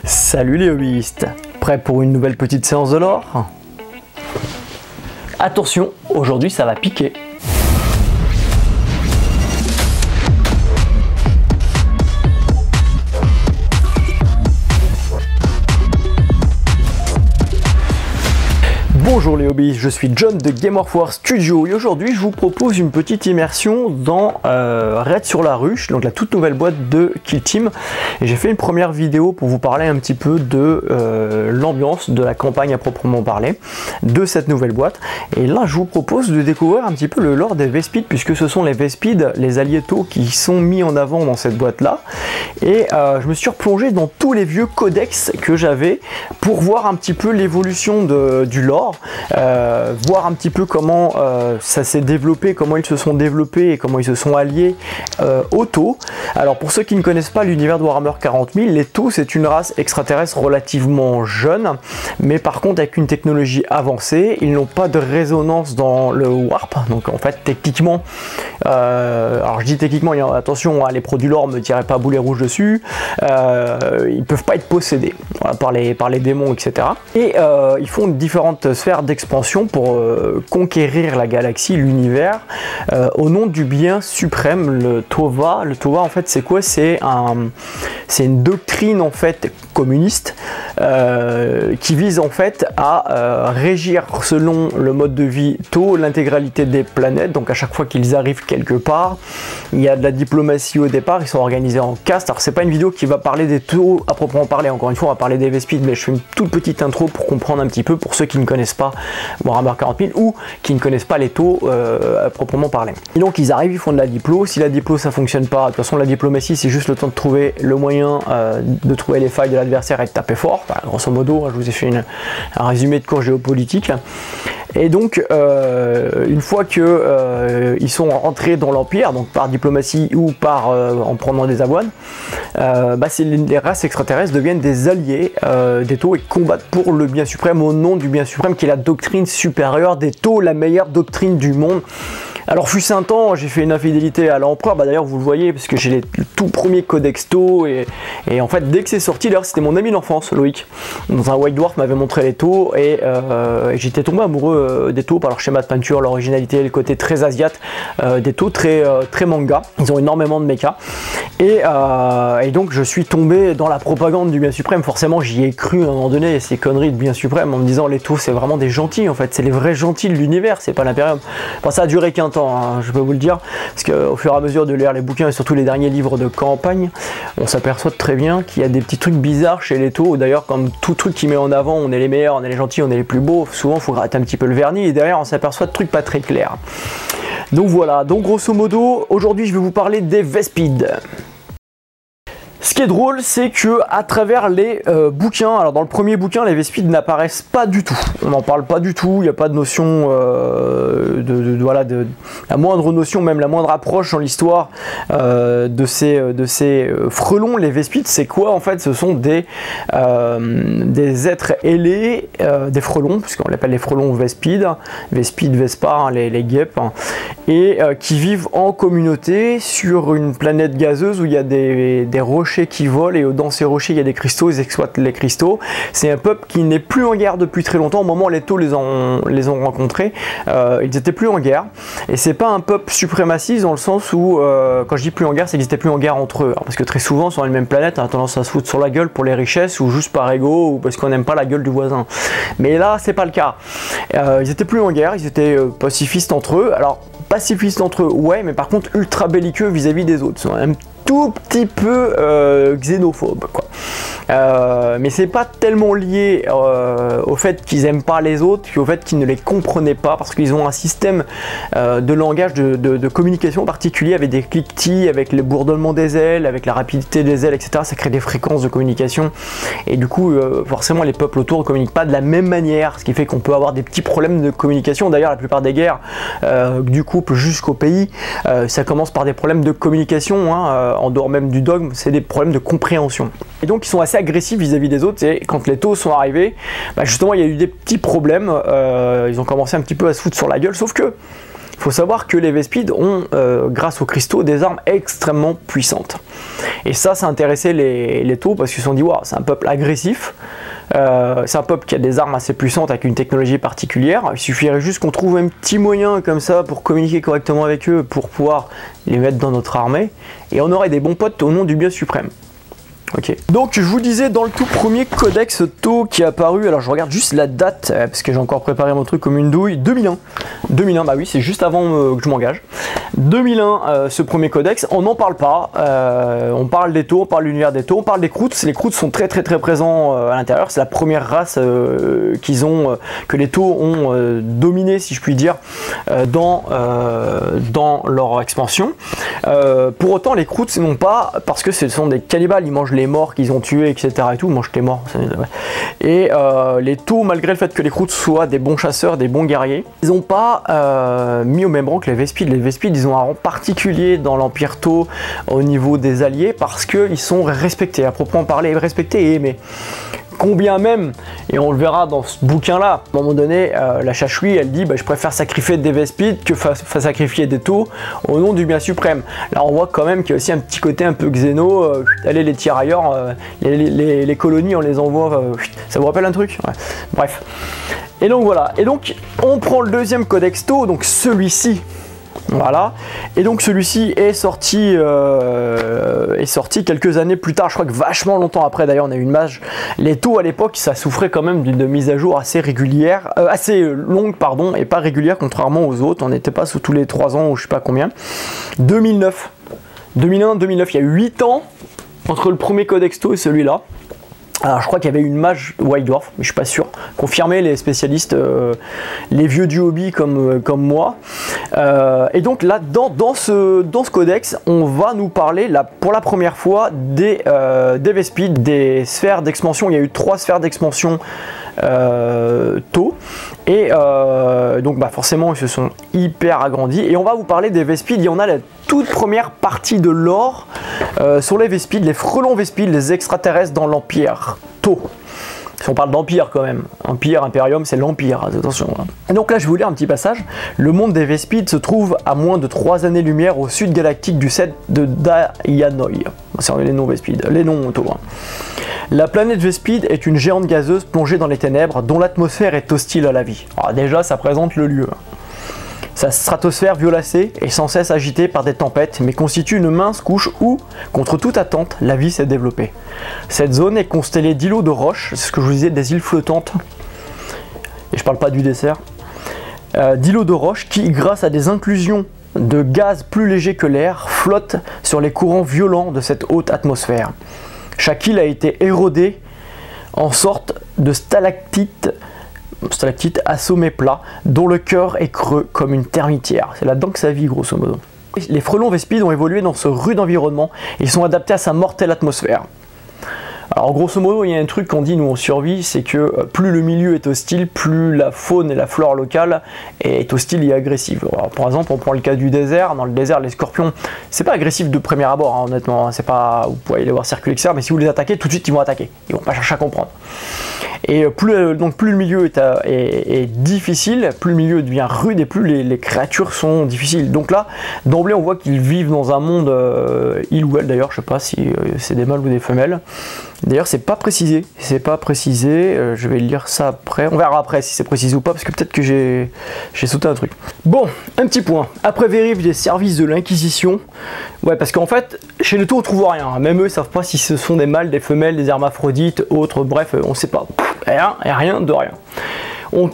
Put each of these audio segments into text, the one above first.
Salut les hobbyistes, prêts pour une nouvelle petite séance de lore? Attention, aujourd'hui ça va piquer. Bonjour les hobbyistes, je suis John de Game of War Studio et aujourd'hui je vous propose une petite immersion dans Raid sur la Ruche, donc la toute nouvelle boîte de Kill Team. Et j'ai fait une première vidéo pour vous parler un petit peu de l'ambiance de la campagne à proprement parler, de cette nouvelle boîte. Et là je vous propose de découvrir un petit peu le lore des Vespides, puisque ce sont les Vespides, les Aliétos, qui sont mis en avant dans cette boîte là. Et je me suis replongé dans tous les vieux codex que j'avais pour voir un petit peu l'évolution du lore. Voir un petit peu comment ça s'est développé, comment ils se sont développés et comment ils se sont alliés aux Tau. Alors pour ceux qui ne connaissent pas l'univers de Warhammer 40 000, les Tau c'est une race extraterrestre relativement jeune, mais par contre avec une technologie avancée. Ils n'ont pas de résonance dans le warp, donc en fait techniquement, alors je dis techniquement, attention, les pros du lore me tirez pas boulet rouge dessus, ils peuvent pas être possédés, voilà, par les démons, etc. Et ils font différentes sphères d'expansion pour conquérir la galaxie, l'univers, au nom du bien suprême, le Tova. Le Tova en fait c'est quoi? C'est une doctrine en fait communiste qui vise en fait à régir selon le mode de vie Tau l'intégralité des planètes. Donc à chaque fois qu'ils arrivent quelque part, il y a de la diplomatie au départ, ils sont organisés en castes. Alors c'est pas une vidéo qui va parler des Tau à proprement parler, encore une fois on va parler des Vespides, mais je fais une toute petite intro pour comprendre un petit peu pour ceux qui ne connaissent pas Warhammer 40 000 ou qui ne connaissent pas les Tau à proprement parler. Et donc ils arrivent, ils font de la diplo. Si la diplo ça fonctionne pas, de toute façon la diplomatie c'est juste le temps de trouver le moyen de trouver les failles de l'adversaire et de taper fort. Enfin, grosso modo, je vous ai fait un résumé de cours géopolitique. Et donc une fois que ils sont rentrés dans l'Empire, donc par diplomatie ou par en prenant des avoines, les races extraterrestres deviennent des alliés des Tau et combattent pour le bien suprême, au nom du bien suprême qui est la doctrine supérieure des Tau, la meilleure doctrine du monde. Alors fut un temps, j'ai fait une infidélité à l'empereur, d'ailleurs vous le voyez parce que j'ai le tout premier codex Tau et en fait dès que c'est sorti, d'ailleurs c'était mon ami d'enfance Loïc, dans un White Dwarf m'avait montré les Tau et j'étais tombé amoureux des Tau par leur schéma de peinture, l'originalité, le côté très asiate des Tau, très manga. Ils ont énormément de mecha et donc je suis tombé dans la propagande du bien suprême. Forcément j'y ai cru à un moment donné, ces conneries de bien suprême, en me disant les Tau c'est vraiment des gentils en fait, c'est les vrais gentils de l'univers, c'est pas l'impérium. Enfin, ça a duré qu'un temps, je peux vous le dire, parce qu'au fur et à mesure de lire les bouquins et surtout les derniers livres de campagne, on s'aperçoit très bien qu'il y a des petits trucs bizarres chez les Tau. D'ailleurs, comme tout truc qui met en avant, on est les meilleurs, on est les gentils, on est les plus beaux, souvent il faut gratter un petit peu le vernis et derrière on s'aperçoit de trucs pas très clairs. Donc voilà, donc grosso modo, aujourd'hui je vais vous parler des Vespides. Ce qui est drôle, c'est que à travers les bouquins, alors dans le premier bouquin, les Vespides n'apparaissent pas du tout. On n'en parle pas du tout. Il n'y a pas de notion la moindre notion, même la moindre approche dans l'histoire de ces frelons. Les Vespides, c'est quoi en fait? Ce sont des êtres ailés, des frelons, puisqu'on l'appelle les frelons Vespides, Vespides, Vespar, les guêpes, et qui vivent en communauté sur une planète gazeuse où il y a des rochers qui volent et dans ces rochers il y a des cristaux, ils exploitent les cristaux. C'est un peuple qui n'est plus en guerre depuis très longtemps. Au moment où les Tau les ont rencontrés, ils n'étaient plus en guerre. Et c'est pas un peuple suprémaciste dans le sens où, quand je dis plus en guerre, c'est qu'ils n'étaient plus en guerre entre eux. Alors, parce que très souvent sur une même planète, on a tendance à se foutre sur la gueule pour les richesses ou juste par ego ou parce qu'on n'aime pas la gueule du voisin. Mais là, c'est pas le cas. Ils étaient plus en guerre, ils étaient pacifistes entre eux. Alors, pacifistes entre eux, ouais, mais par contre ultra belliqueux vis-à-vis des autres. Ils sont un tout petit peu xénophobes, quoi. Mais c'est pas tellement lié au fait qu'ils aiment pas les autres qu'au fait qu'ils ne les comprenaient pas, parce qu'ils ont un système de langage de communication particulier avec des cliquetis, avec le bourdonnement des ailes, avec la rapidité des ailes, etc. Ça crée des fréquences de communication et du coup forcément les peuples autour ne communiquent pas de la même manière, ce qui fait qu'on peut avoir des petits problèmes de communication. D'ailleurs la plupart des guerres du couple jusqu'au pays, ça commence par des problèmes de communication, en dehors même du dogme, c'est des problèmes de compréhension. Et donc ils sont assez agressifs vis-à-vis des autres, et quand les Tau sont arrivés, justement il y a eu des petits problèmes, ils ont commencé un petit peu à se foutre sur la gueule, sauf que Il faut savoir que les Vespides ont, grâce aux cristaux, des armes extrêmement puissantes. Et ça intéressait les taux parce qu'ils se sont dit, wow, c'est un peuple agressif. C'est un peuple qui a des armes assez puissantes avec une technologie particulière. Il suffirait juste qu'on trouve un petit moyen comme ça pour communiquer correctement avec eux, pour pouvoir les mettre dans notre armée, et on aurait des bons potes au nom du bien suprême. Ok. Donc je vous disais, dans le tout premier codex Tau qui est apparu, alors je regarde juste la date parce que j'ai encore préparé mon truc comme une douille, 2001. 2001, bah oui, c'est juste avant que je m'engage. 2001, ce premier codex, on n'en parle pas. On parle des Tau, on parle de l'univers des Tau, on parle des Kroots. Les Kroots sont très présents à l'intérieur. C'est la première race qu'ils ont, que les Tau ont dominé, si je puis dire, dans leur expansion. Pour autant, les Kroots n'ont pas, parce que ce sont des cannibales, ils mangent les morts qu'ils ont tués, etc. et tout, ils mangent les morts. Et les Tau, malgré le fait que les Kroots soient des bons chasseurs, des bons guerriers, ils n'ont pas mis au même rang que les Vespides. Les Vespides, ils ont un rang particulier dans l'Empire Tau au niveau des alliés parce qu'ils sont respectés, à proprement parler, respectés et aimés. Combien même, et on le verra dans ce bouquin-là, à un moment donné, la Shashui, elle dit, bah, je préfère sacrifier des Vespides que sacrifier des Tau au nom du bien suprême. Là, on voit quand même qu'il y a aussi un petit côté un peu xéno, allez les tirailleurs, les colonies, on les envoie, ça vous rappelle un truc? Ouais. Bref. Et donc voilà, et donc on prend le deuxième codex Tau, donc celui-ci. Voilà, et donc celui-ci est sorti quelques années plus tard, je crois que vachement longtemps après. D'ailleurs, on a eu une mage. Les Tau à l'époque, ça souffrait quand même d'une mise à jour assez régulière, assez longue, pardon, et pas régulière contrairement aux autres. On n'était pas sous tous les 3 ans ou je sais pas combien. 2009, 2001, 2009, il y a 8 ans entre le premier codex Tau et celui-là. Alors je crois qu'il y avait une mage White Dwarf, mais je suis pas sûr. Confirmez les spécialistes, les vieux du hobby comme moi. Et donc là, dans ce codex, on va nous parler pour la première fois des Vespides, des sphères d'expansion. Il y a eu 3 sphères d'expansion Tau. Et donc bah, forcément, ils se sont hyper agrandis. Et on va vous parler des Vespides. Il y en a la toute première partie de l'or sur les Vespides, les frelons Vespides, les extraterrestres dans l'Empire Tau. Si on parle d'Empire quand même, Empire, Imperium, c'est l'Empire, attention. Et donc là, je vais vous lire un petit passage. Le monde des Vespides se trouve à moins de 3 années-lumière au sud galactique du set de Dayanoi. C'est les noms Vespides, les noms Tau. La planète Vespide est une géante gazeuse plongée dans les ténèbres, dont l'atmosphère est hostile à la vie. Alors déjà, ça présente le lieu. Sa stratosphère violacée est sans cesse agitée par des tempêtes, mais constitue une mince couche où, contre toute attente, la vie s'est développée. Cette zone est constellée d'îlots de roches, c'est ce que je vous disais, des îles flottantes, et je parle pas du dessert, d'îlots de roches qui, grâce à des inclusions de gaz plus légers que l'air, flottent sur les courants violents de cette haute atmosphère. Chaque île a été érodée en sorte de stalactites à sommet plat, dont le cœur est creux comme une termitière. C'est là-dedans que ça vit, grosso modo. Les frelons Vespides ont évolué dans ce rude environnement et ils sont adaptés à sa mortelle atmosphère. Alors grosso modo, il y a un truc qu'on dit nous en survie, c'est que plus le milieu est hostile, plus la faune et la flore locale est hostile et agressive. Alors, par exemple, on prend le cas du désert. Dans le désert, les scorpions, c'est pas agressif de premier abord, hein, honnêtement. C'est pas, vous pouvez les voir circuler, etc. Mais si vous les attaquez, tout de suite ils vont attaquer. Ils vont pas chercher à comprendre. Et plus le milieu est difficile, plus le milieu devient rude et plus les créatures sont difficiles. Donc là, d'emblée, on voit qu'ils vivent dans un monde, il ou elle d'ailleurs, je sais pas si c'est des mâles ou des femelles. D'ailleurs, c'est pas précisé. Je vais lire ça après. On verra après si c'est précisé ou pas, parce que peut-être que j'ai sauté un truc. Bon, un petit point. Après vérif des services de l'Inquisition. Ouais, parce qu'en fait, chez les Tau, on trouve rien. Même eux, ils savent pas si ce sont des mâles, des femelles, des hermaphrodites, autres. Bref, on sait pas. Rien de rien.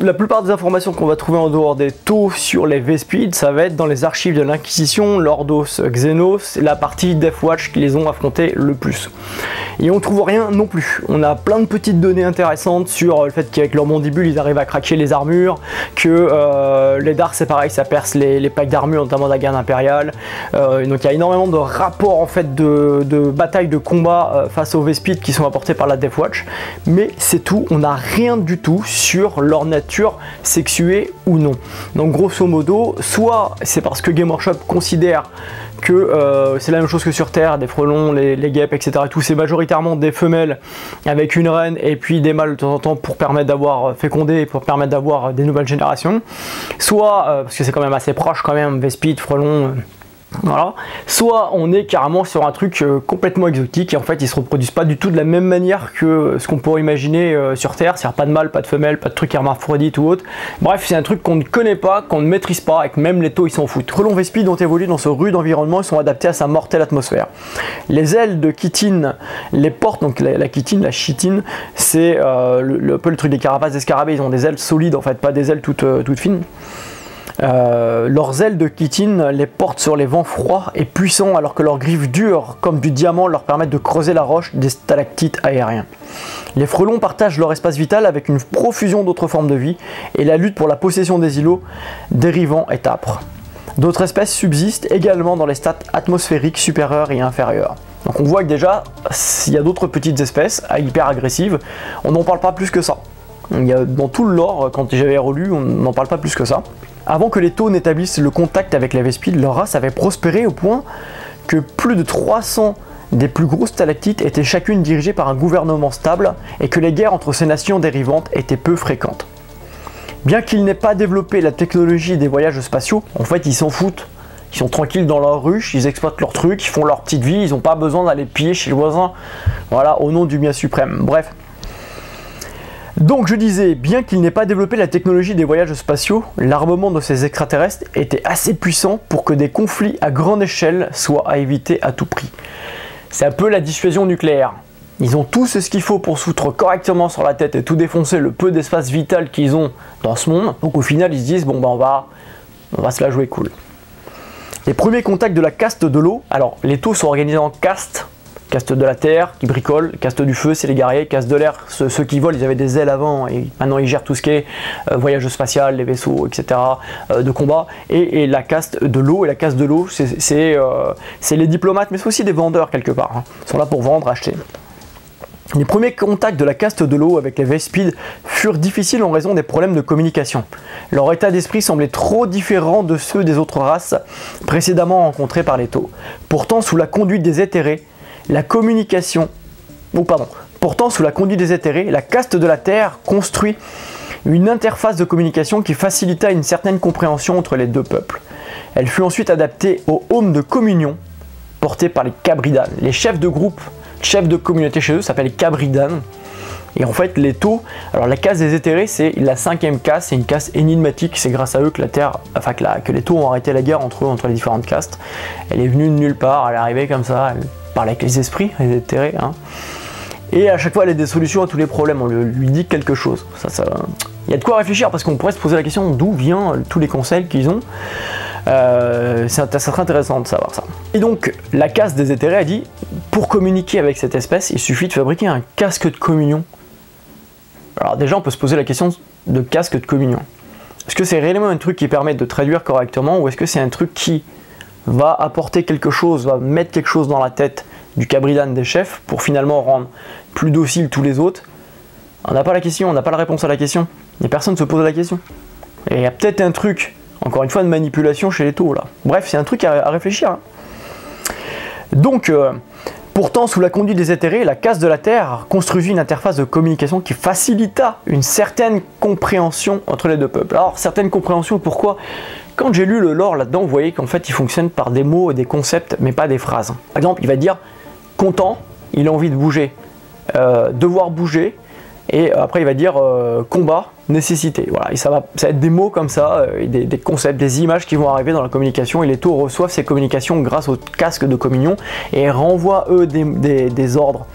La plupart des informations qu'on va trouver en dehors des Tau sur les Vespides, ça va être dans les archives de l'Inquisition, Lordos, Xenos, la partie Deathwatch qui les ont affrontés le plus. Et on trouve rien non plus. On a plein de petites données intéressantes sur le fait qu'avec leur mandibule, ils arrivent à craquer les armures, que les dards, c'est pareil, ça perce les packs d'armure, notamment de la garde impériale. Donc il y a énormément de rapports en fait de batailles, de combats face aux Vespides qui sont apportés par la Deathwatch. Mais c'est tout, on n'a rien du tout sur leur leur nature, sexuée ou non. Donc grosso modo, soit c'est parce que Game Workshop considère que c'est la même chose que sur Terre, des frelons, les guêpes, etc. Tout c'est majoritairement des femelles avec une reine et puis des mâles de temps en temps pour permettre d'avoir fécondé, pour permettre d'avoir des nouvelles générations. Soit, parce que c'est quand même assez proche quand même, Vespide, frelons... Voilà. Soit on est carrément sur un truc complètement exotique et en fait ils se reproduisent pas du tout de la même manière que ce qu'on pourrait imaginer sur Terre, c'est-à-dire pas de mâle, pas de femelle, pas de truc hermaphrodite ou autre. Bref, c'est un truc qu'on ne connaît pas, qu'on ne maîtrise pas et que même les taux ils s'en foutent. Frelons Vespide ont évolué dans ce rude environnement et sont adaptés à sa mortelle atmosphère. Les ailes de chitine les portent, donc la chitine, la chitine, c'est un peu le truc des carapaces des scarabées, ils ont des ailes solides en fait, pas des ailes toutes fines. Leurs ailes de chitine les portent sur les vents froids et puissants alors que leurs griffes dures comme du diamant leur permettent de creuser la roche des stalactites aériens. Les frelons partagent leur espace vital avec une profusion d'autres formes de vie et la lutte pour la possession des îlots dérivants est âpre. D'autres espèces subsistent également dans les strates atmosphériques supérieures et inférieures. Donc on voit que déjà s'il y a d'autres petites espèces hyper agressives, on n'en parle pas plus que ça. Dans tout le lore, quand j'avais relu, on n'en parle pas plus que ça. Avant que les taux n'établissent le contact avec les Vespides, leur race avait prospéré au point que plus de 300 des plus grosses stalactites étaient chacune dirigées par un gouvernement stable et que les guerres entre ces nations dérivantes étaient peu fréquentes. Bien qu'ils n'aient pas développé la technologie des voyages spatiaux, en fait ils s'en foutent. Ils sont tranquilles dans leur ruche, ils exploitent leurs trucs, ils font leur petite vie, ils n'ont pas besoin d'aller piller chez le voisin, voilà, au nom du bien suprême. Bref. Donc je disais, bien qu'il n'ait pas développé la technologie des voyages spatiaux, l'armement de ces extraterrestres était assez puissant pour que des conflits à grande échelle soient à éviter à tout prix. C'est un peu la dissuasion nucléaire. Ils ont tous ce qu'il faut pour se foutre correctement sur la tête et tout défoncer le peu d'espace vital qu'ils ont dans ce monde. Donc au final ils se disent, bon bah on va se la jouer cool. Les premiers contacts de la caste de l'eau, alors les taux sont organisés en castes. Caste de la terre, qui bricole, caste du feu, c'est les guerriers, caste de l'air, ceux qui volent, ils avaient des ailes avant, et maintenant ils gèrent tout ce qui est voyage spatial, les vaisseaux, etc., de combat, et la caste de l'eau, et la caste de l'eau, c'est les diplomates, mais c'est aussi des vendeurs quelque part, hein. Ils sont là pour vendre, acheter. Les premiers contacts de la caste de l'eau avec les Vespides furent difficiles en raison des problèmes de communication. Leur état d'esprit semblait trop différent de ceux des autres races précédemment rencontrées par les taux. Pourtant, sous la conduite des éthérés, Pourtant, sous la conduite des éthérés, la caste de la Terre construit une interface de communication qui facilita une certaine compréhension entre les deux peuples. Elle fut ensuite adaptée au home de communion porté par les Cabridanes. Les chefs de groupe, chefs de communauté chez eux s'appellent les Cabridanes. Et en fait, les taux, alors la caste des éthérés, c'est la 5e caste, c'est une caste énigmatique, c'est grâce à eux que la Terre, enfin que les taux ont arrêté la guerre entre les différentes castes. Elle est venue de nulle part, elle est arrivée comme ça, elle parle avec les esprits, les éthérés, hein. Et à chaque fois elle a des solutions à tous les problèmes, on lui dit quelque chose. Il y a de quoi réfléchir parce qu'on pourrait se poser la question d'où viennent tous les conseils qu'ils ont. Ça serait intéressant de savoir ça. Et donc la caste des éthérés a dit, pour communiquer avec cette espèce, il suffit de fabriquer un casque de communion. Alors déjà on peut se poser la question de casque de communion. Est-ce que c'est réellement un truc qui permet de traduire correctement ou est-ce que c'est un truc qui va apporter quelque chose, va mettre quelque chose dans la tête du Cabridane des chefs pour finalement rendre plus docile tous les autres? On n'a pas la question, on n'a pas la réponse à la question. Et personne ne se pose la question. Et il y a peut-être un truc, encore une fois, de manipulation chez les taux là. Bref, c'est un truc à réfléchir, hein. Donc, pourtant, sous la conduite des éthérés, la caste de la Terre construisit une interface de communication qui facilita une certaine compréhension entre les deux peuples. Alors, certaine compréhension, pourquoi? Quand j'ai lu le lore là-dedans, vous voyez qu'en fait il fonctionne par des mots et des concepts, mais pas des phrases. Par exemple, il va dire content, il a envie de bouger, devoir bouger, et après il va dire combat, nécessité. Voilà, et ça va être des mots comme ça, des concepts, des images qui vont arriver dans la communication, et les taux reçoivent ces communications grâce au casque de communion et renvoient eux des ordres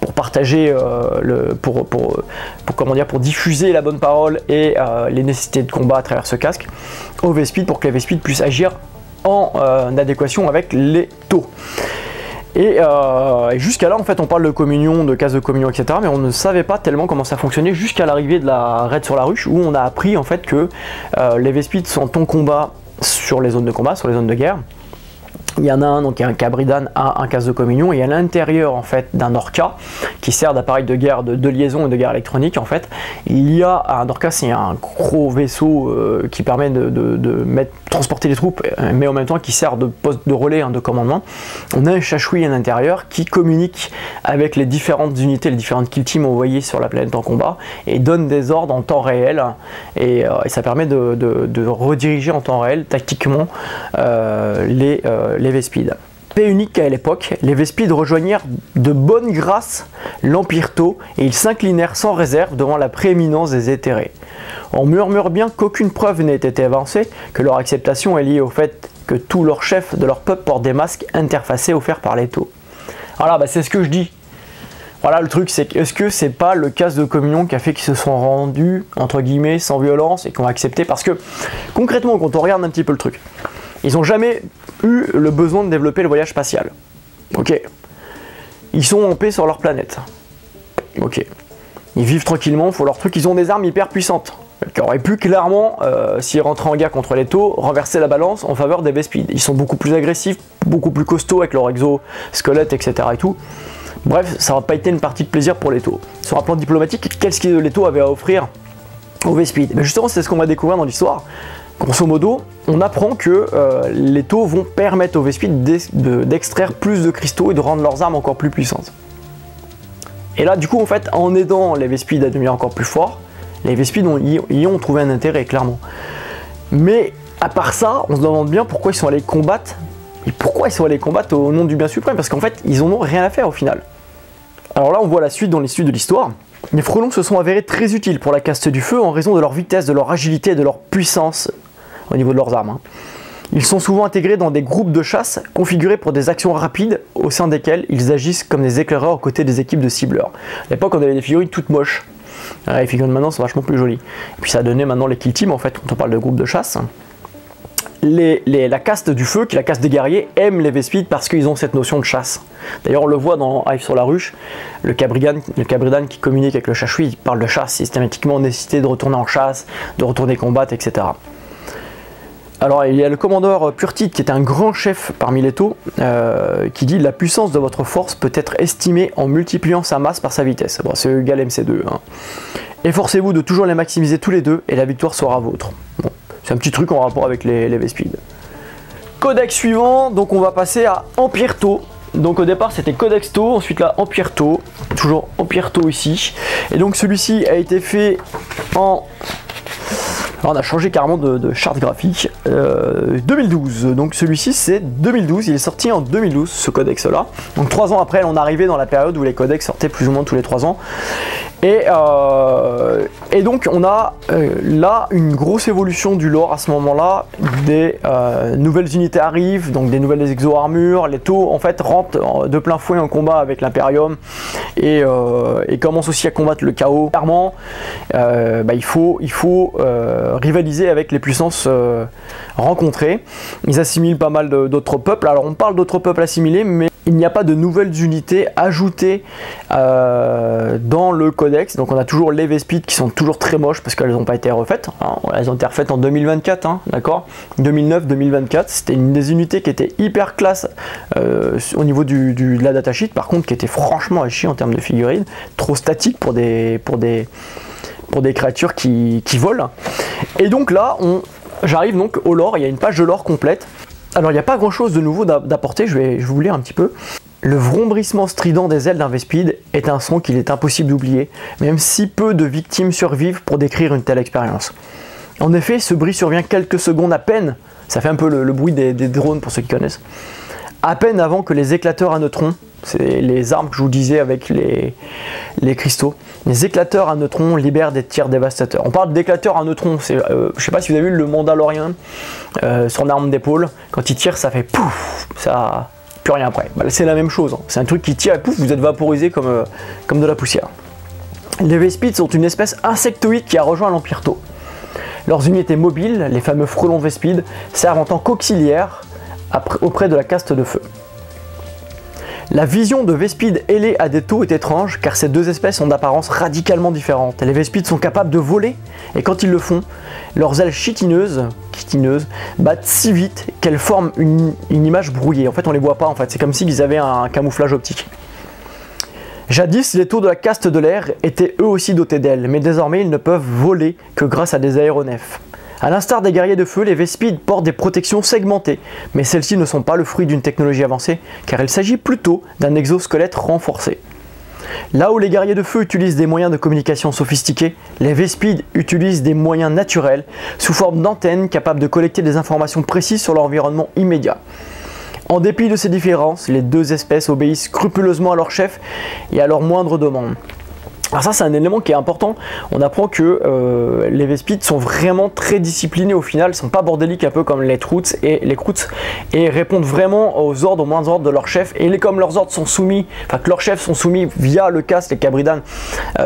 pour partager, pour diffuser la bonne parole et les nécessités de combat à travers ce casque aux Vespides pour que les Vespides puissent agir en adéquation avec les taux. Et jusqu'à là, en fait, on parle de communion, de casse de communion, etc. Mais on ne savait pas tellement comment ça fonctionnait jusqu'à l'arrivée de la raid sur la ruche, où on a appris en fait que les Vespides sont en combat sur les zones de combat, sur les zones de guerre. Il y en a un, donc un Cabridan à un casque de communion, et à l'intérieur en fait d'un Orca qui sert d'appareil de guerre de liaison et de guerre électronique en fait. Il y a un Orca, c'est un gros vaisseau qui permet de transporter les troupes, mais en même temps qui sert de poste de relais, de commandement. On a un Shashui à l'intérieur qui communique avec les différentes unités, les différentes kill teams envoyées sur la planète en combat et donne des ordres en temps réel, et ça permet de rediriger en temps réel tactiquement les Vespid. Fait unique qu'à l'époque, les Vespid rejoignirent de bonne grâce l'Empire Tau et ils s'inclinèrent sans réserve devant la prééminence des éthérés. On murmure bien qu'aucune preuve n'ait été avancée, que leur acceptation est liée au fait que tous leurs chefs de leur peuple portent des masques interfacés offerts par les Tau. Voilà, c'est ce que je dis. Voilà, le truc, c'est est-ce que c'est pas le casque de communion qui a fait qu'ils se sont rendus, entre guillemets, sans violence et qu'on va accepter? Parce que, concrètement, quand on regarde un petit peu le truc, ils n'ont jamais eu le besoin de développer le voyage spatial. Ok. Ils sont en paix sur leur planète. Ok. Ils vivent tranquillement, font leur truc, ils ont des armes hyper puissantes. Qui auraient pu clairement, s'ils rentraient en guerre contre les Tau, renverser la balance en faveur des Vespid. Ils sont beaucoup plus agressifs, beaucoup plus costauds avec leur exosquelette, etc. et tout. Bref, ça n'aura pas été une partie de plaisir pour les Tau. Sur un plan diplomatique, qu'est-ce que les Tau avaient à offrir aux Vespid? Mais justement, c'est ce qu'on va découvrir dans l'histoire. Grosso modo, on apprend que les Tau vont permettre aux Vespid d'extraire plus de cristaux et de rendre leurs armes encore plus puissantes. Et là, du coup, en fait, en aidant les Vespid à devenir encore plus forts, les Vespid y ont trouvé un intérêt, clairement. Mais à part ça, on se demande bien pourquoi ils sont allés combattre. Et pourquoi ils sont allés combattre au nom du bien suprême? Parce qu'en fait, ils en ont rien à faire au final. Alors là, on voit la suite dans les suites de l'histoire. Les frelons se sont avérés très utiles pour la caste du feu en raison de leur vitesse, de leur agilité et de leur puissance au niveau de leurs armes. Ils sont souvent intégrés dans des groupes de chasse configurés pour des actions rapides au sein desquels ils agissent comme des éclaireurs aux côtés des équipes de cibleurs. À l'époque, on avait des figurines toutes moches. Les figurines de maintenant sont vachement plus jolies. Et puis ça a donné maintenant les kill teams en fait, quand on parle de groupes de chasse. La caste du feu, qui est la caste des guerriers, aime les Vespid parce qu'ils ont cette notion de chasse. D'ailleurs, on le voit dans Hive sur la ruche, le Cabridan qui communique avec le Shashui, il parle de chasse, systématiquement nécessité de retourner en chasse, de retourner combattre, etc. Alors, il y a le commandeur Purtide, qui est un grand chef parmi les Tau, qui dit « La puissance de votre force peut être estimée en multipliant sa masse par sa vitesse. » Bon, c'est égal MC2. Hein. Efforcez-vous de toujours les maximiser tous les deux et la victoire sera vôtre. Bon. C'est un petit truc en rapport avec les Vespid. Codex suivant, donc on va passer à Empire Tau. Donc au départ c'était Codex Tau, ensuite là Empire Tau, toujours Empire Tau ici. Et donc celui-ci a été fait en... Alors on a changé carrément de charte graphique. 2012, donc celui-ci c'est 2012, il est sorti en 2012 ce codex là. Donc 3 ans après on arrivait dans la période où les codex sortaient plus ou moins tous les 3 ans. Et donc on a là une grosse évolution du lore à ce moment-là, des nouvelles unités arrivent, donc des nouvelles exo-armures, les Tau en fait rentrent de plein fouet en combat avec l'Imperium et commencent aussi à combattre le chaos. Clairement, il faut rivaliser avec les puissances rencontrées. Ils assimilent pas mal d'autres peuples, alors on parle d'autres peuples assimilés, mais il n'y a pas de nouvelles unités ajoutées dans le codex, donc on a toujours les Vespid qui sont toujours très moches parce qu'elles n'ont pas été refaites, hein. Elles ont été refaites en 2024, hein, d'accord, 2009-2024, c'était une des unités qui était hyper classe au niveau de la datasheet, par contre qui était franchement à chier en termes de figurines, trop statique pour des créatures qui volent. Et donc là, j'arrive donc au lore, il y a une page de lore complète. Alors il n'y a pas grand chose de nouveau d'apporter, je vais vous lire un petit peu. Le vrombrissement strident des ailes d'un Vespid est un son qu'il est impossible d'oublier, même si peu de victimes survivent pour décrire une telle expérience. En effet, ce bruit survient quelques secondes à peine, ça fait un peu le bruit des drones pour ceux qui connaissent, à peine avant que les éclateurs à neutrons, c'est les armes que je vous disais avec les cristaux, les éclateurs à neutrons libèrent des tirs dévastateurs. On parle d'éclateurs à neutrons, je sais pas si vous avez vu le Mandalorien, son arme d'épaule, quand il tire ça fait pouf, ça plus rien après. C'est la même chose, hein. C'est un truc qui tire et pouf, vous êtes vaporisé comme de la poussière. Les Vespid sont une espèce insectoïde qui a rejoint l'Empire Tau. Leurs unités mobiles, les fameux frelons Vespid, servent en tant qu'auxiliaires auprès de la caste de feu. La vision de Vespide et les Adetto est étrange car ces deux espèces sont d'apparence radicalement différentes. Les Vespides sont capables de voler et quand ils le font, leurs ailes chitineuses battent si vite qu'elles forment une image brouillée. En fait on les voit pas en fait, c'est comme s'ils avaient un camouflage optique. Jadis, les taux de la caste de l'air étaient eux aussi dotés d'ailes, mais désormais ils ne peuvent voler que grâce à des aéronefs. A l'instar des guerriers de feu, les Vespides portent des protections segmentées, mais celles-ci ne sont pas le fruit d'une technologie avancée, car il s'agit plutôt d'un exosquelette renforcé. Là où les guerriers de feu utilisent des moyens de communication sophistiqués, les Vespides utilisent des moyens naturels, sous forme d'antennes capables de collecter des informations précises sur leur environnement immédiat. En dépit de ces différences, les deux espèces obéissent scrupuleusement à leur chef et à leurs moindres demandes. Alors ça c'est un élément qui est important, on apprend que les Vespides sont vraiment très disciplinés au final, ils ne sont pas bordéliques un peu comme les Kroots et répondent vraiment aux ordres, aux moindres ordres de leur chef, et comme leurs ordres sont soumis, enfin que leurs chefs sont soumis via le casque, les Cabridanes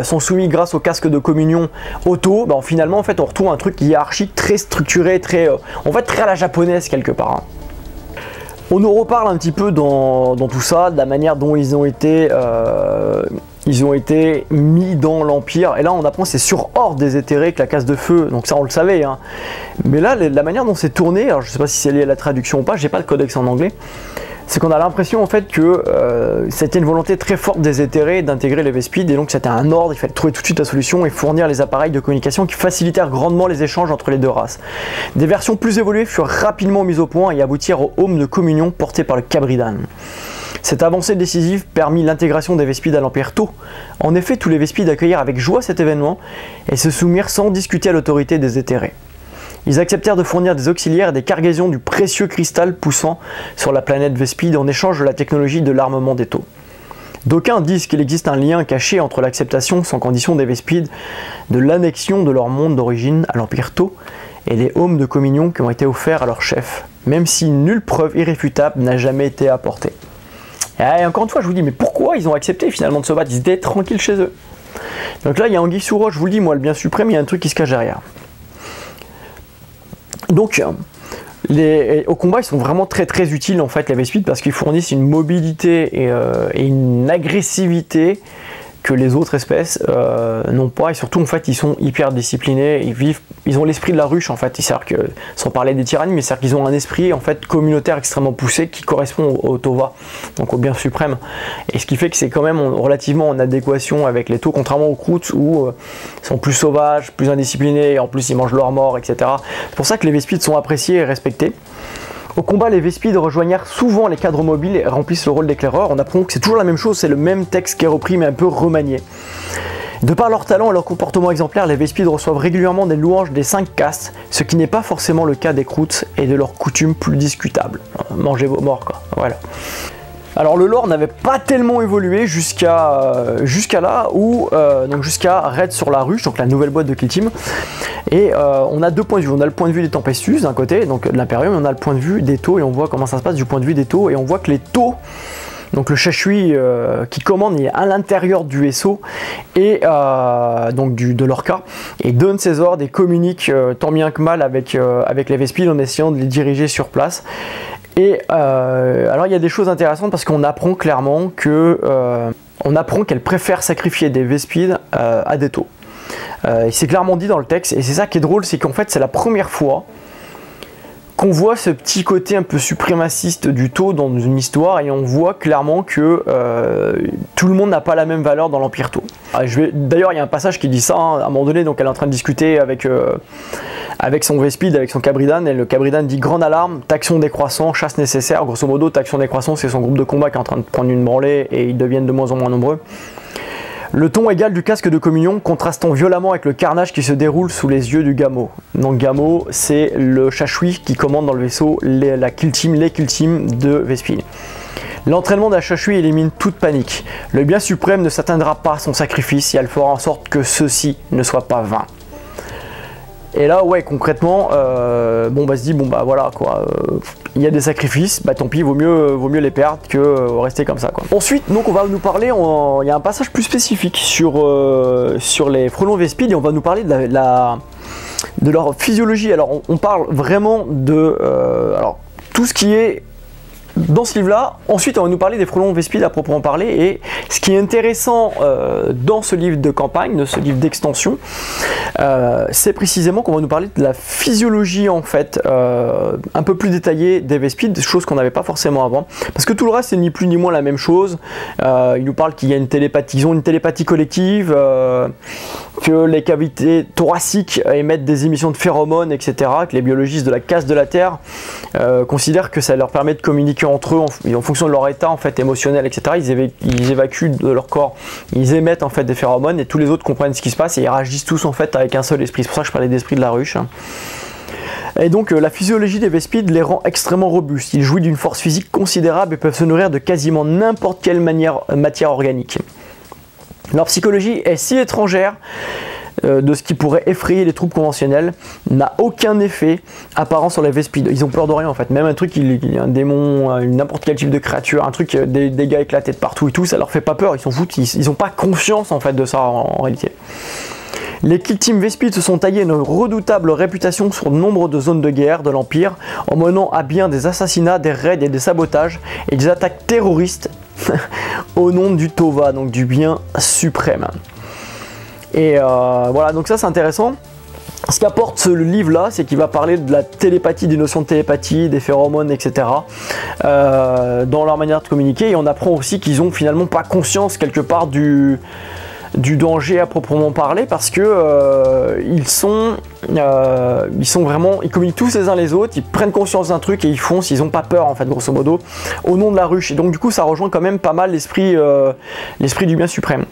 sont soumis grâce au casque de communion auto, ben, finalement en fait on retrouve un truc hiérarchique très structuré, très, en fait très à la japonaise quelque part. Hein. On nous reparle un petit peu dans tout ça, de la manière dont ils ont été mis dans l'Empire, et là on apprend que c'est sur ordre des éthérés que la casse de feu, donc ça on le savait, hein. Mais là la manière dont c'est tourné, alors je sais pas si c'est lié à la traduction ou pas, j'ai pas le codex en anglais, c'est qu'on a l'impression en fait que c'était une volonté très forte des éthérés d'intégrer les Vespides, et donc c'était un ordre, il fallait trouver tout de suite la solution et fournir les appareils de communication qui facilitèrent grandement les échanges entre les deux races. Des versions plus évoluées furent rapidement mises au point et aboutirent au home de communion porté par le Cabridan. Cette avancée décisive permit l'intégration des Vespides à l'Empire Tau. En effet, tous les Vespides accueillirent avec joie cet événement et se soumirent sans discuter à l'autorité des éthérés. Ils acceptèrent de fournir des auxiliaires et des cargaisons du précieux cristal poussant sur la planète Vespide en échange de la technologie de l'armement des Tau. D'aucuns disent qu'il existe un lien caché entre l'acceptation sans condition des Vespides de l'annexion de leur monde d'origine à l'Empire Tau et les homes de communion qui ont été offerts à leur chef, même si nulle preuve irréfutable n'a jamais été apportée. Et encore une fois, je vous dis, mais pourquoi ils ont accepté finalement de se battre? Ils étaient tranquilles chez eux. Donc là, il y a Anguille sous roche, je vous le dis, moi, le bien suprême, il y a un truc qui se cache derrière. Donc, au combat, ils sont vraiment très très utiles en fait, les Vespides, parce qu'ils fournissent une mobilité et une agressivité que les autres espèces n'ont pas, et surtout en fait ils sont hyper disciplinés, ils ont l'esprit de la ruche en fait, sans parler des tyrannies, mais c'est-à-dire qu'ils ont un esprit en fait communautaire extrêmement poussé qui correspond au Tova, donc au bien suprême, et ce qui fait que c'est quand même relativement en adéquation avec les Tau, contrairement aux Kroots où ils sont plus sauvages, plus indisciplinés, et en plus ils mangent leur mort, etc. C'est pour ça que les Vespides sont appréciés et respectés. Au combat, les Vespides rejoignèrent souvent les cadres mobiles et remplissent le rôle d'éclaireurs. On apprend que c'est toujours la même chose, c'est le même texte qui est repris mais un peu remanié. De par leur talent et leur comportement exemplaire, les Vespides reçoivent régulièrement des louanges des 5 castes, ce qui n'est pas forcément le cas des Kroots et de leurs coutumes plus discutables. Mangez vos morts, quoi. Voilà. Alors le lore n'avait pas tellement évolué jusqu'à là où donc jusqu'à Raid sur la Ruche, donc la nouvelle boîte de Kill Team, et on a deux points de vue. On a le point de vue des Tempestus d'un côté, donc de l'Imperium, et on a le point de vue des Tau, et on voit comment ça se passe du point de vue des Tau, et on voit que les Tau, donc le Shashui qui commande, il est à l'intérieur du vaisseau et donc de l'Orca, et donne ses ordres et communique tant bien que mal avec les Vespides en essayant de les diriger sur place. Et alors il y a des choses intéressantes parce qu'on apprend clairement que qu'elle préfère sacrifier des Vespides à des Tau. C'est clairement dit dans le texte, et c'est ça qui est drôle, c'est qu'en fait c'est la première fois qu'on voit ce petit côté un peu suprémaciste du Tau dans une histoire, et on voit clairement que tout le monde n'a pas la même valeur dans l'Empire Tau. D'ailleurs il y a un passage qui dit ça, hein, à un moment donné, donc elle est en train de discuter avec son Vespide, avec son Cabridan, et le Cabridan dit grande alarme, taxon décroissant, chasse nécessaire. Grosso modo, taxon décroissant, c'est son groupe de combat qui est en train de prendre une branlée et ils deviennent de moins en moins nombreux. Le ton égal du casque de communion contrastant violemment avec le carnage qui se déroule sous les yeux du Gamo. Donc Gamo, c'est le Shashui qui commande dans le vaisseau les Kill Team de Vespide. L'entraînement d'un Shashui élimine toute panique. Le bien suprême ne s'atteindra pas à son sacrifice et elle fera en sorte que ceci ne soit pas vain. Et là, ouais, concrètement, se dit, bon bah voilà quoi, il y a des sacrifices, bah tant pis, vaut mieux les perdre que rester comme ça, quoi. Ensuite, donc on va nous parler, il y a un passage plus spécifique sur les frelons Vespides, et on va nous parler de leur physiologie. Alors on parle vraiment de alors tout ce qui est dans ce livre-là, ensuite on va nous parler des frelons Vespides à proprement parler, et ce qui est intéressant dans ce livre de campagne, de ce livre d'extension, c'est précisément qu'on va nous parler de la physiologie en fait, un peu plus détaillée des Vespides, chose qu'on n'avait pas forcément avant, parce que tout le reste c'est ni plus ni moins la même chose. Il nous parle qu'il y a une télépathie, ils ont une télépathie collective, que les cavités thoraciques émettent des émissions de phéromones, etc., que les biologistes de la caste de la Terre considèrent que ça leur permet de communiquer entre eux en fonction de leur état en fait émotionnel, etc. Ils évacuent de leur corps, ils émettent en fait des phéromones, et tous les autres comprennent ce qui se passe et ils réagissent tous en fait avec un seul esprit. C'est pour ça que je parlais d'esprit de la ruche. Et donc la physiologie des Vespides les rend extrêmement robustes. Ils jouissent d'une force physique considérable et peuvent se nourrir de quasiment n'importe quelle matière organique. Leur psychologie est si étrangère de ce qui pourrait effrayer les troupes conventionnelles, n'a aucun effet apparent sur les Vespides. Ils ont peur de rien en fait. Même un truc, il y a un démon, n'importe quel type de créature, un truc, des dégâts éclatés de partout et tout, ça leur fait pas peur. Ils s'en foutent, ils n'ont pas conscience en fait de ça en réalité. Les Kill Team Vespides se sont taillés une redoutable réputation sur nombre de zones de guerre de l'Empire, en menant à bien des assassinats, des raids et des sabotages et des attaques terroristes au nom du Tova, donc du bien suprême. Et voilà, donc ça c'est intéressant. Ce qu'apporte ce livre-là, c'est qu'il va parler de la télépathie, des notions de télépathie, des phéromones, etc. Dans leur manière de communiquer. Et on apprend aussi qu'ils ont finalement pas conscience quelque part du danger à proprement parler, parce que ils communiquent tous les uns les autres, ils prennent conscience d'un truc et ils foncent, ils n'ont pas peur en fait, grosso modo, au nom de la ruche. Et donc du coup ça rejoint quand même pas mal l'esprit du bien suprême.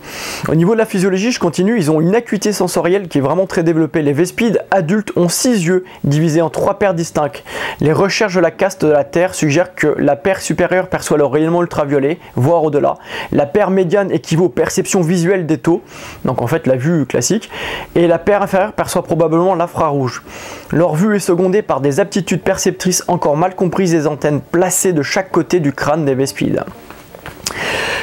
Au niveau de la physiologie, je continue, ils ont une acuité sensorielle qui est vraiment très développée. Les Vespides adultes ont 6 yeux divisés en 3 paires distinctes. Les recherches de la caste de la Terre suggèrent que la paire supérieure perçoit le rayonnement ultraviolet, voire au-delà. La paire médiane équivaut aux perceptions visuelles des taux, donc en fait la vue classique, et la paire inférieure perçoit probablement l'infrarouge. Leur vue est secondée par des aptitudes perceptrices encore mal comprises des antennes placées de chaque côté du crâne des Vespides.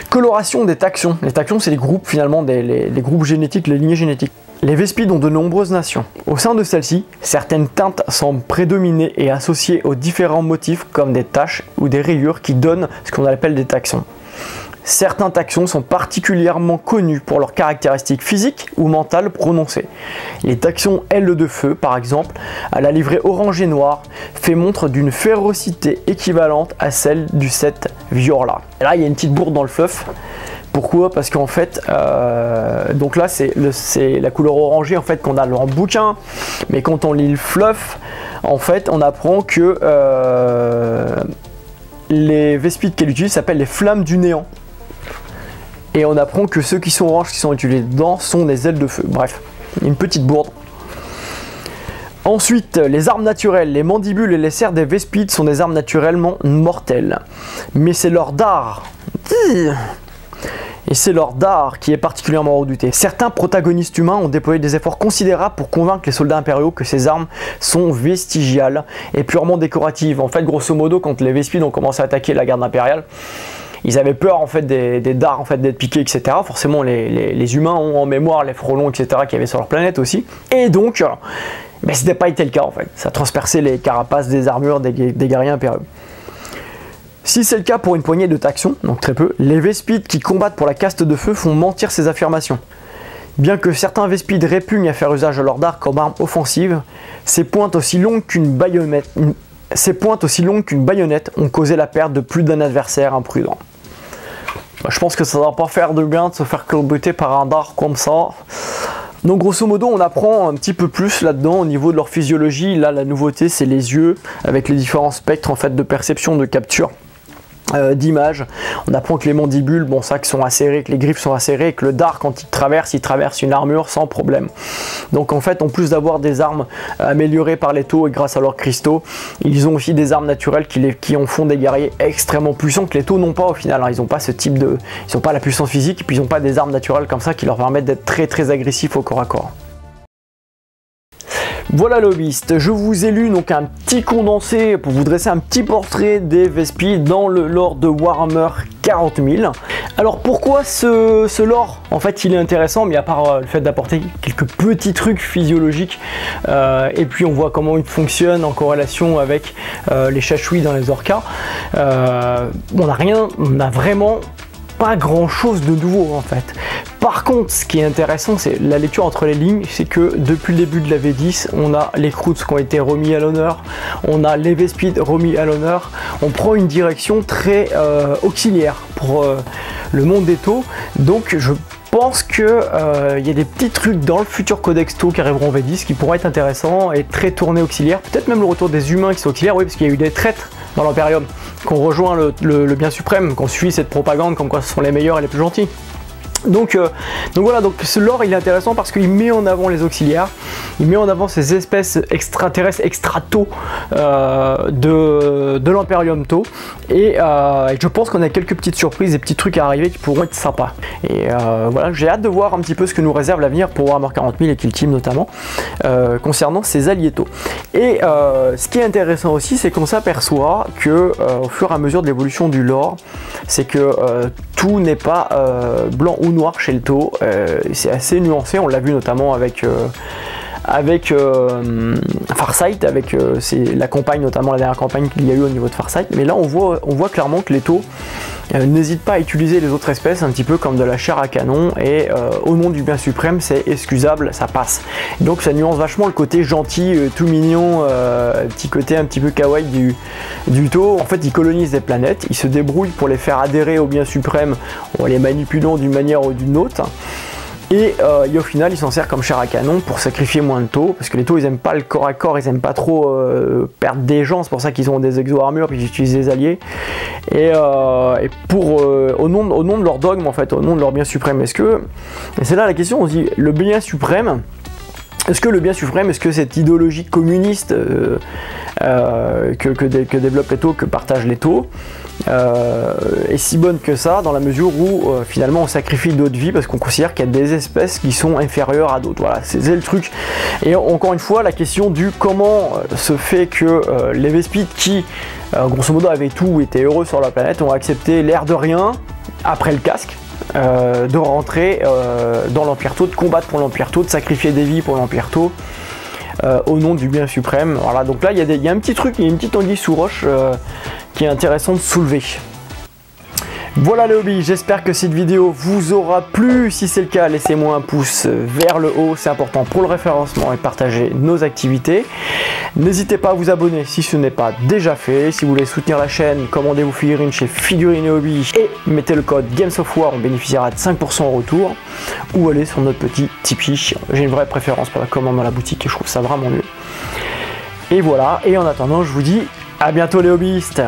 Coloration des taxons. Les taxons, c'est les groupes finalement, les groupes génétiques, les lignées génétiques. Les Vespides ont de nombreuses nations. Au sein de celles-ci, certaines teintes semblent prédominer et associées aux différents motifs comme des taches ou des rayures qui donnent ce qu'on appelle des taxons. Certains taxons sont particulièrement connus pour leurs caractéristiques physiques ou mentales prononcées. Les taxons ailes de feu, par exemple, à la livrée orange et noire, fait montre d'une férocité équivalente à celle du Set Viorla. Et là, il y a une petite bourde dans le fluff. Pourquoi? Parce qu'en fait, donc là c'est la couleur orangée en fait qu'on a en bouquin, mais quand on lit le fluff, en fait, on apprend que les Vespides qu'elle utilise s'appellent les flammes du néant. Et on apprend que ceux qui sont oranges, qui sont utilisés dedans, sont des ailes de feu. Bref, une petite bourde. Ensuite, les armes naturelles. Les mandibules et les serres des Vespides sont des armes naturellement mortelles. Mais c'est leur dard. Et c'est leur dard qui est particulièrement redouté. Certains protagonistes humains ont déployé des efforts considérables pour convaincre les soldats impériaux que ces armes sont vestigiales et purement décoratives. En fait, grosso modo, quand les Vespides ont commencé à attaquer la garde impériale, ils avaient peur en fait des dards en fait, d'être piqués, etc. Forcément, les humains ont en mémoire les frelons, etc. qui avaient sur leur planète aussi. Et donc, ben, c'était pas été le cas en fait. Ça transperçait les carapaces des armures des guerriers impériaux. Si c'est le cas pour une poignée de taxons, donc très peu, les Vespides qui combattent pour la caste de feu font mentir ces affirmations. Bien que certains Vespides répugnent à faire usage de leur dard comme arme offensive, ces pointes aussi longues qu'une baïonnette ont causé la perte de plus d'un adversaire imprudent. Je pense que ça ne va pas faire de bien de se faire culbuter par un dard comme ça. Donc grosso modo, on apprend un petit peu plus là-dedans au niveau de leur physiologie. Là, la nouveauté, c'est les yeux avec les différents spectres en fait, de perception, de capture d'images. On apprend que les mandibules, bon ça, sont acérées, que les griffes sont acérées, et que le dard, quand il traverse une armure sans problème. Donc en fait, en plus d'avoir des armes améliorées par les taux et grâce à leurs cristaux, ils ont aussi des armes naturelles qui en font des guerriers extrêmement puissants que les taux n'ont pas au final. Ils n'ont pas ce type de, ils n'ont pas la puissance physique et puis ils n'ont pas des armes naturelles comme ça qui leur permettent d'être très très agressifs au corps à corps. Voilà lobbyiste, je vous ai lu donc un petit condensé pour vous dresser un petit portrait des Vespids dans le lore de Warhammer 40 000. Alors pourquoi ce lore? En fait il est intéressant, mais à part le fait d'apporter quelques petits trucs physiologiques, et puis on voit comment il fonctionne en corrélation avec les chachouis dans les orcas, on n'a vraiment pas grand chose de nouveau en fait. Par contre, ce qui est intéressant, c'est la lecture entre les lignes, c'est que depuis le début de la V10, on a les Kroots qui ont été remis à l'honneur, on a les Vespids remis à l'honneur, on prend une direction très auxiliaire pour le monde des taux, donc je pense que il y a des petits trucs dans le futur codex taux qui arriveront en V10 qui pourraient être intéressants et très tournés auxiliaires, peut-être même le retour des humains qui sont auxiliaires, oui, parce qu'il y a eu des traîtres dans l'Imperium, qu'on rejoint le bien suprême, qu'on suit cette propagande comme quoi ce sont les meilleurs et les plus gentils. Donc voilà, donc ce lore il est intéressant parce qu'il met en avant les auxiliaires, il met en avant ces espèces extraterrestres extra-taux de l'Imperium Tau, et je pense qu'on a quelques petites surprises, des petits trucs à arriver qui pourront être sympas. Et voilà, j'ai hâte de voir un petit peu ce que nous réserve l'avenir pour Warhammer 40 000 et Kill Team notamment, concernant ces alliés Tau. Et ce qui est intéressant aussi, c'est qu'on s'aperçoit que au fur et à mesure de l'évolution du lore, c'est que tout n'est pas blanc ou noir chez le Tau, c'est assez nuancé, on l'a vu notamment avec Farsight, avec la campagne, notamment la dernière campagne qu'il y a eu au niveau de Farsight, mais là on voit clairement que les Tau n'hésitent pas à utiliser les autres espèces un petit peu comme de la chair à canon, et au nom du bien suprême c'est excusable, ça passe. Donc ça nuance vachement le côté gentil, tout mignon, petit côté un petit peu kawaii du Tau. En fait ils colonisent des planètes, ils se débrouillent pour les faire adhérer au bien suprême en les manipulant d'une manière ou d'une autre. Et au final, ils s'en servent comme chair à canon pour sacrifier moins de Tau, parce que les Tau ils aiment pas le corps à corps, ils aiment pas trop perdre des gens, c'est pour ça qu'ils ont des exo-armures puis ils utilisent des alliés. Et au nom de leur dogme en fait, au nom de leur bien suprême, et c'est là la question, on se dit, le bien suprême, est-ce que cette idéologie communiste que développent les Tau, que partagent les Tau, est si bonne que ça, dans la mesure où finalement on sacrifie d'autres vies parce qu'on considère qu'il y a des espèces qui sont inférieures à d'autres. Voilà, c'est le truc. Et encore une fois, la question du comment se fait que les Vespids qui grosso modo avaient tout, étaient heureux sur la planète, ont accepté l'air de rien après le casque, de rentrer dans l'Empire Tau, de combattre pour l'Empire Tau, de sacrifier des vies pour l'Empire Tau, au nom du bien suprême. Voilà, donc là il y a un petit truc, il y a une petite anguille sous roche qui est intéressant de soulever. Voilà les hobbies, j'espère que cette vidéo vous aura plu. Si c'est le cas, laissez-moi un pouce vers le haut, c'est important pour le référencement, et partager nos activités. N'hésitez pas à vous abonner si ce n'est pas déjà fait. Si vous voulez soutenir la chaîne, commandez-vous figurines chez Figurines et Hobbies et mettez le code GamesOfWar, on bénéficiera de 5% en retour. Ou allez sur notre petit Tipeee, j'ai une vraie préférence pour la commande dans la boutique et je trouve ça vraiment mieux. Et voilà, et en attendant, je vous dis à bientôt les hobbyistes.